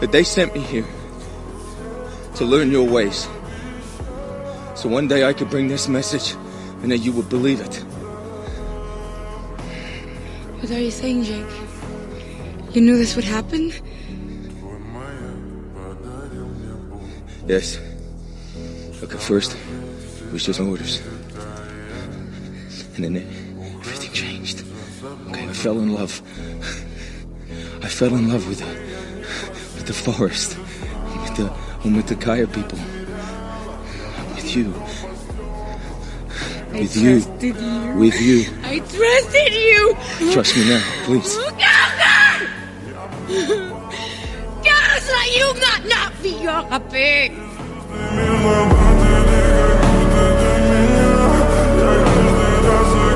that they sent me here to learn your ways. So one day I could bring this message and that you would believe it. What are you saying, Jake? You knew this would happen? Yes. Look, at first, it was just orders. And then everything changed. Okay, I fell in love. I fell in love with the forest, with the Kaya people, with you. With you. With you. I trusted you. Trust me now, please. Kaya sa iyo nga napiyok ka, pig!